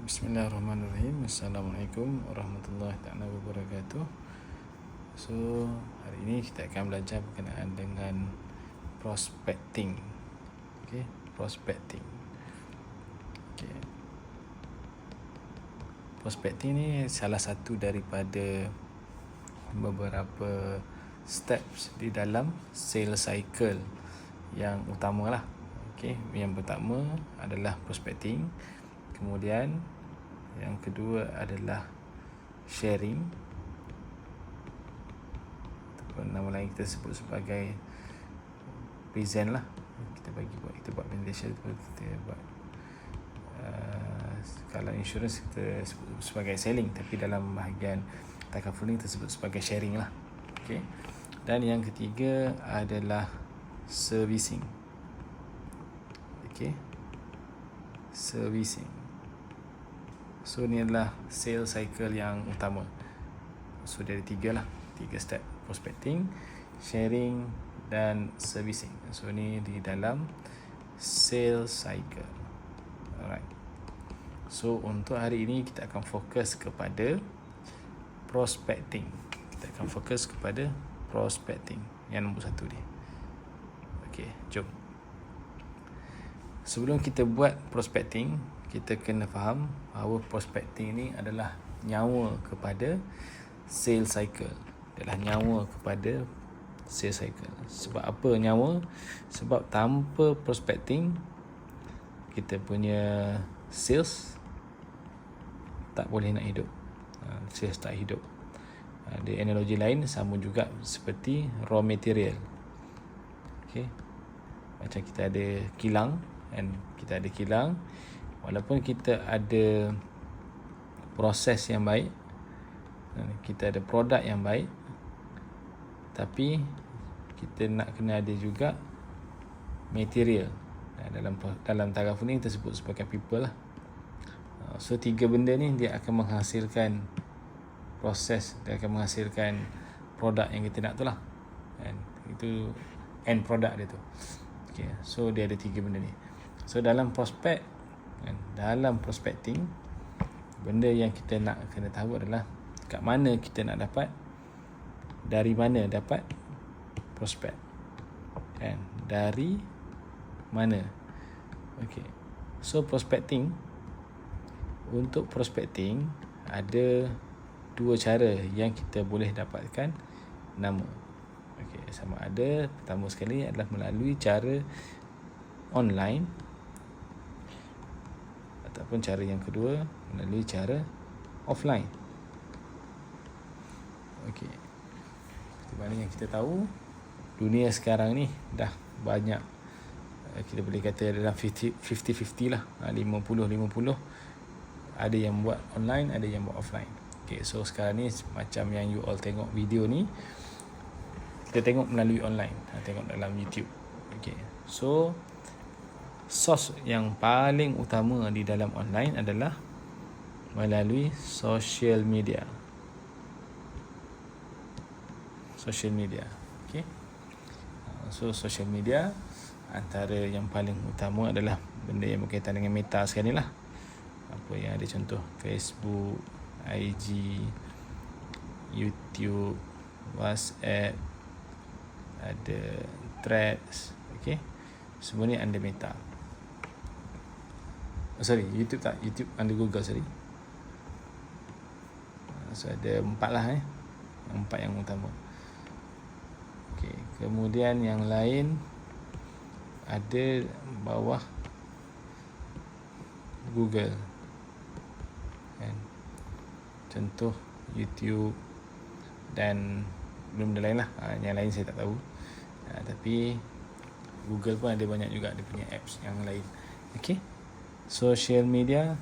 Bismillahirrahmanirrahim. Assalamualaikum warahmatullahi wabarakatuh. So, hari ini kita akan belajar berkenaan dengan prospecting. Okay, prospecting. Okay. Prospecting ni salah satu daripada beberapa steps di dalam sales cycle yang utama lah. Okay, yang pertama adalah prospecting. Kemudian yang kedua adalah sharing, ataupun nama lain kita sebut sebagai present lah. Kita buat presentation, kita buat kalau insurance kita sebut sebagai selling, tapi dalam bahagian takaful kita sebut sebagai sharing lah. Okay. Dan yang ketiga adalah servicing. Okay, servicing. So ni adalah sales cycle yang utama. So dia ada tiga step: prospecting, sharing dan servicing. So ni di dalam sales cycle. Alright. So untuk hari ini kita akan fokus kepada prospecting. Kita akan fokus kepada prospecting yang nombor satu dia. Okay, jom. Sebelum kita buat prospecting, kita kena faham bahawa prospecting ni adalah nyawa kepada sales cycle. Adalah nyawa kepada sales cycle. Sebab apa nyawa? Sebab tanpa prospecting, kita punya sales tak boleh nak hidup. Sales tak hidup. Di analogi lain sama juga seperti raw material. Okay. Macam kita ada kilang, walaupun kita ada proses yang baik, kita ada produk yang baik, tapi kita nak kena ada juga material. Dalam taraf ni kita sebut sebagai people lah. So tiga benda ni dia akan menghasilkan proses, dia akan menghasilkan produk yang kita nak tu lah. Itu end product dia tu. Okay. So dia ada tiga benda ni. So dalam prospecting, benda yang kita nak kena tahu adalah kat mana kita nak dapat, dari mana dapat prospek, kan? Dari mana? Okay. So untuk prospecting ada dua cara yang kita boleh dapatkan nama. Okay. Sama ada pertama sekali adalah melalui cara online, ataupun cara yang kedua melalui cara offline. Okey. Seperti mana yang kita tahu, dunia sekarang ni dah banyak, kita boleh kata dalam 50-50 lah, 50-50. Ada yang buat online, ada yang buat offline. Okey, so sekarang ni macam yang you all tengok video ni, kita tengok melalui online, tengok dalam YouTube. Okey. So source yang paling utama di dalam online adalah melalui social media. Social media. Okay. So social media, antara yang paling utama adalah benda yang berkaitan dengan meta sekarang ni lah. Apa yang ada contoh Facebook, IG, YouTube, WhatsApp, ada Threads. Okay. Semua ni under meta. YouTube tak, YouTube under Google, sorry. So ada 4 lah, 4 yang utama. Okay. Kemudian yang lain ada bawah Google, kan? Contoh YouTube dan belum ada lain lah. Yang lain saya tak tahu. Tapi Google pun ada banyak juga dia punya apps yang lain. Okay. Social media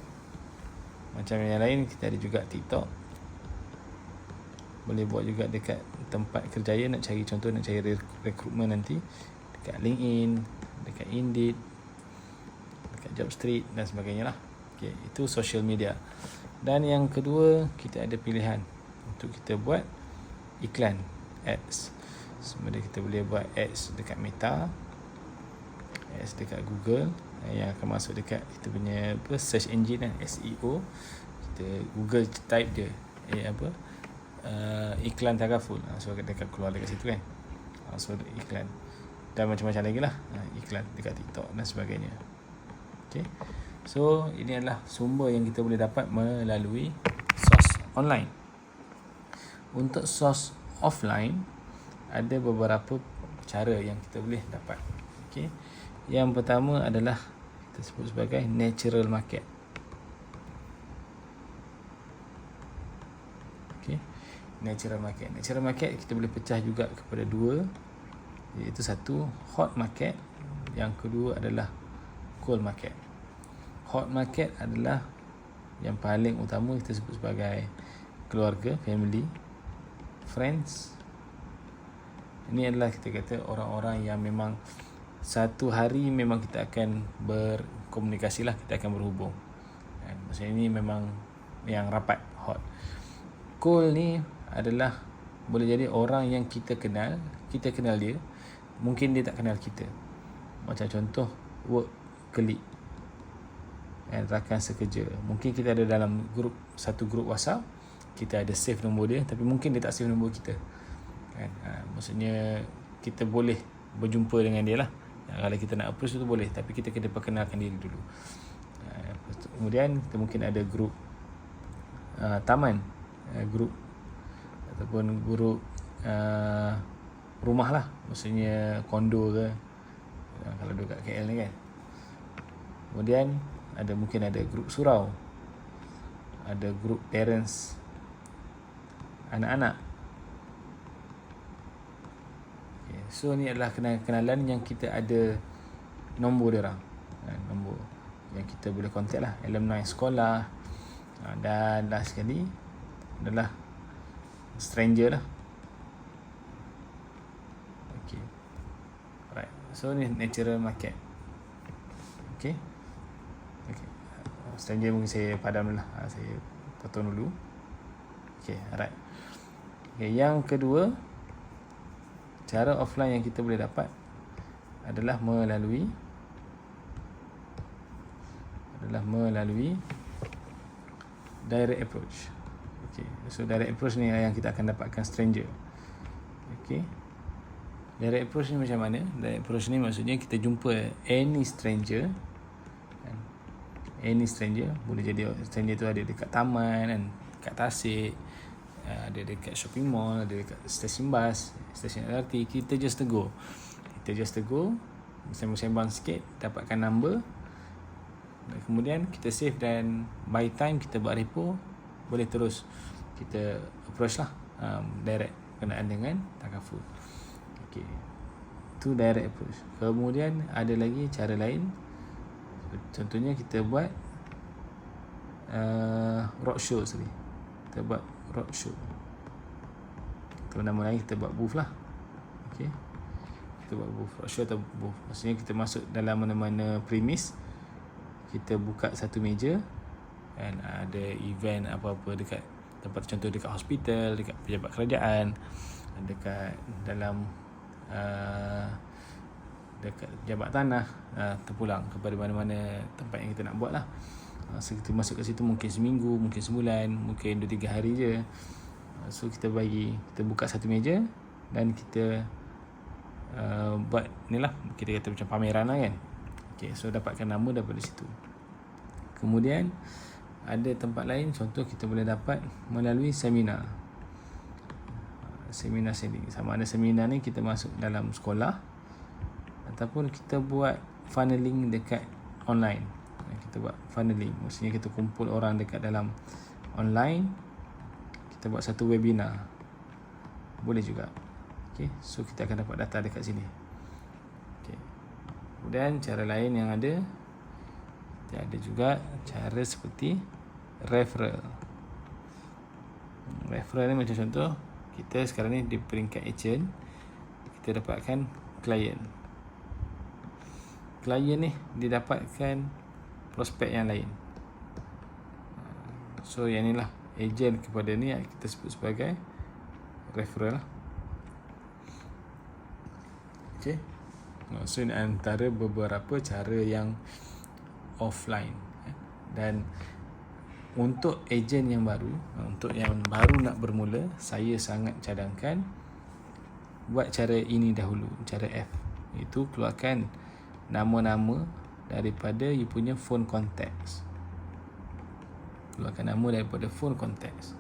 macam yang lain, kita ada juga TikTok. Boleh buat juga dekat tempat kerjaya, nak cari rekrutmen nanti, dekat LinkedIn, dekat Indeed, dekat Jobstreet dan sebagainya lah. Okay, itu social media. Dan yang kedua, kita ada pilihan untuk kita buat iklan, ads. Sebenarnya kita boleh buat ads dekat Meta, ads dekat Google, yang akan masuk dekat kita punya search engine kan, SEO. Kita Google type dia iklan Takaful, so dekat keluar dekat situ kan. So iklan dan macam-macam lagi lah, iklan dekat TikTok dan sebagainya. Okay. So ini adalah sumber yang kita boleh dapat melalui source online. Untuk source offline ada beberapa cara yang kita boleh dapat. Okay. Yang pertama adalah kita sebut sebagai natural market. Okay. Natural market kita boleh pecah juga kepada dua, iaitu satu hot market, yang kedua adalah cold market. Hot market adalah yang paling utama, kita sebut sebagai keluarga, family, friends. Ini adalah kita kata orang-orang yang memang satu hari memang kita akan berkomunikasi lah, kita akan berhubung. Maksudnya ini memang yang rapat, hot. Cold ni adalah boleh jadi orang yang kita kenal dia, mungkin dia tak kenal kita. Macam contoh work colleague, rakan sekerja. Mungkin kita ada dalam satu grup WhatsApp, kita ada save nombor dia, tapi mungkin dia tak save nombor kita kan. Maksudnya kita boleh berjumpa dengan dia lah. Kalau kita nak approach tu boleh, tapi kita kena perkenalkan diri dulu. Kemudian kita mungkin ada grup taman, grup ataupun grup rumah lah, maksudnya kondo ke, kalau dekat KL ni kan. Kemudian mungkin ada grup surau, ada grup parents anak-anak. Okay. So ni adalah kenalan yang kita ada nombor dia orang, nombor yang kita boleh contact lah, alumni sekolah. Dan last sekali adalah stranger lah. Okay. Alright. So ni natural market. Okay. Stranger mungkin saya padam dulu lah, saya potong dulu. Okay, alright. Okay, yang kedua, cara offline yang kita boleh dapat adalah melalui direct approach. Okay, so direct approach ni yang kita akan dapatkan stranger. Okay, direct approach ni macam mana? Direct approach ni maksudnya kita jumpa any stranger. Any stranger, boleh jadi stranger tu ada dekat taman kan, dekat Tasik, ada dekat shopping mall, ada dekat stesen bas, stesen LRT. Kita just tegur, sembang-sembang sikit, dapatkan number, dan kemudian kita save, dan by time kita buat repo, boleh terus kita approach lah, direct berkenaan dengan Takaful. Okay, itu direct approach. Kemudian ada lagi cara lain. Contohnya kita buat roadshow sekali. Kita buat roadshow, atau nama lain kita buat booth lah. Okay, kita buat booth, roadshow atau booth. Maksudnya kita masuk dalam mana-mana premis, kita buka satu meja, dan ada event apa-apa dekat tempat, contoh dekat hospital, dekat pejabat kerajaan, dekat dalam dekat jabat tanah, terpulang kepada mana-mana tempat yang kita nak buat lah. So kita masuk ke situ mungkin seminggu, mungkin sebulan, mungkin 2-3 hari je. So kita buka satu meja, dan kita buat ni lah, kita kata macam pameran lah kan. Okay, so dapatkan nama daripada situ. Kemudian ada tempat lain, contoh kita boleh dapat melalui seminar. Seminar sendiri, sama ada seminar ni kita masuk dalam sekolah, ataupun kita buat funneling dekat online. Kita buat funneling, maksudnya kita kumpul orang dekat dalam online, kita buat satu webinar, boleh juga. Okay, so kita akan dapat data dekat sini. Okay. Kemudian cara lain yang ada juga cara seperti referral. Referral ni macam contoh, kita sekarang ni di peringkat agent, kita dapatkan klien. Klien ni didapatkan prospek yang lain. So yang inilah agent kepada ni kita sebut sebagai referral. Okay. So ini antara beberapa cara yang offline. Dan untuk ejen yang baru, untuk yang baru nak bermula, saya sangat cadangkan buat cara ini dahulu, cara F, iaitu keluarkan nama-nama daripada you punya phone contacts. Keluarkan nama daripada phone contacts.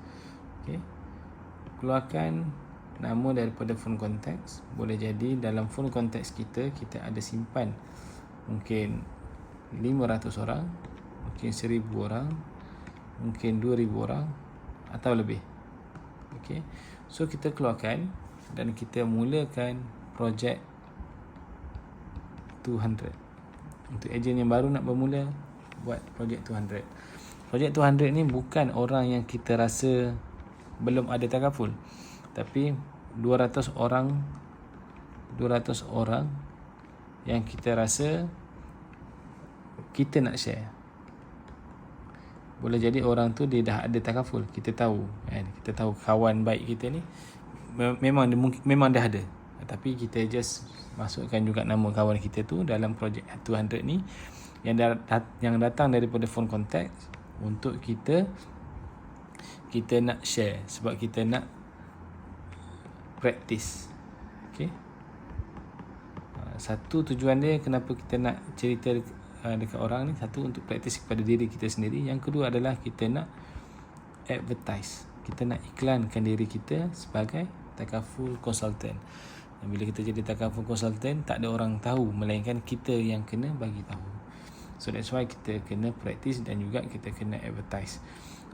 Okay. Keluarkan nama daripada phone contacts. Boleh jadi dalam phone contacts kita ada simpan mungkin 500 orang, mungkin 1000 orang, mungkin 2000 orang atau lebih. Okay. So kita keluarkan dan kita mulakan projek 200. Untuk ejen yang baru nak bermula, buat projek 200. Projek 200 ni bukan orang yang kita rasa belum ada takaful, tapi 200 orang yang kita rasa kita nak share. Boleh jadi orang tu dia dah ada takaful, kita tahu kan? Kita tahu kawan baik kita ni memang dah ada, tapi kita just masukkan juga nama kawan kita tu dalam projek 200 ni yang datang daripada phone contact untuk kita nak share, sebab kita nak practice. Okay. Satu tujuan dia kenapa kita nak cerita dekat orang ni, satu untuk practice kepada diri kita sendiri, yang kedua adalah kita nak advertise, kita nak iklankan diri kita sebagai takaful consultant. Dan bila kita jadi takaful consultant, tak ada orang tahu melainkan kita yang kena bagi tahu. So that's why kita kena practice dan juga kita kena advertise.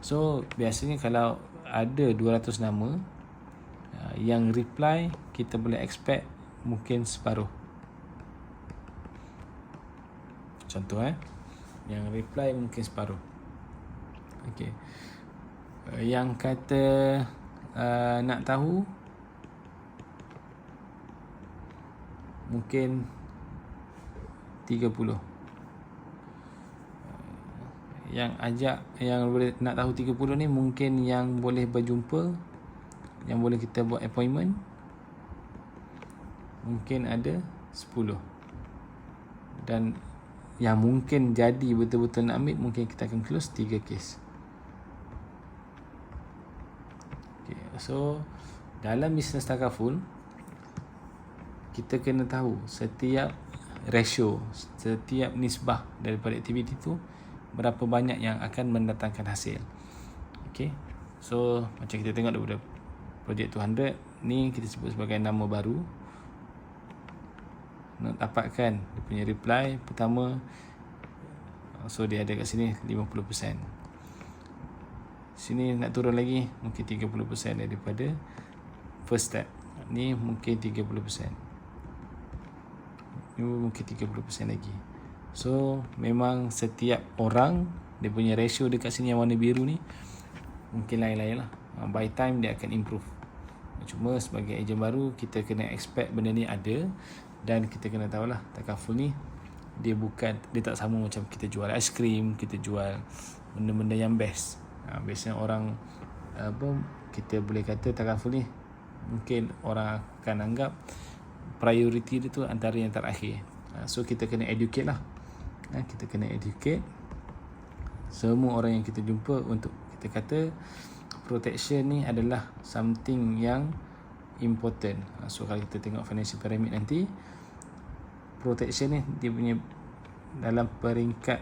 So biasanya kalau ada 200 nama, yang reply kita boleh expect mungkin separuh. Contoh yang reply mungkin separuh. Okay. Yang kata nak tahu mungkin 30. Yang boleh nak tahu 30 ni mungkin yang boleh berjumpa, yang boleh kita buat appointment, mungkin ada 10. Dan yang mungkin jadi betul-betul nak ambil, mungkin kita akan close 3 case. Okay, so dalam bisnes takaful, kita kena tahu setiap ratio, setiap nisbah daripada aktiviti tu berapa banyak yang akan mendatangkan hasil. Okay. So macam kita tengok daripada projek 200 ni, kita sebut sebagai nama baru. Nak dapatkan dia punya reply pertama, so dia ada kat sini 50%. Sini nak turun lagi mungkin 30% daripada first step. Ni mungkin 30%. Ni mungkin 30% lagi. So memang setiap orang dia punya ratio dekat sini yang warna biru ni mungkin lain-lain lah. By time dia akan improve. Cuma sebagai ejen baru, kita kena expect benda ni ada, dan kita kena tahulah takaful ni dia tak sama macam kita jual aiskrim, kita jual benda-benda yang best. Biasanya orang kita boleh kata takaful ni mungkin orang akan anggap priority dia tu antara yang terakhir. So kita kena educate lah. Kita kena educate semua orang yang kita jumpa untuk kita kata protection ni adalah something yang important. So kalau kita tengok financial pyramid nanti, protection ni dia punya dalam peringkat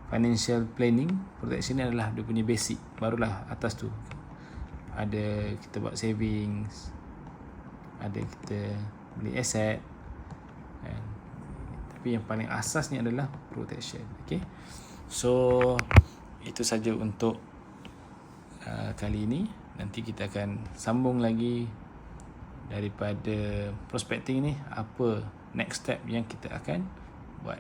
financial planning, protection ni adalah dia punya basic. Barulah atas tu ada kita buat savings, ada kita beli aset, tapi yang paling asas ni adalah protection. Okay. So itu saja untuk kali ini. Nanti kita akan sambung lagi daripada prospecting ni, apa next step yang kita akan buat.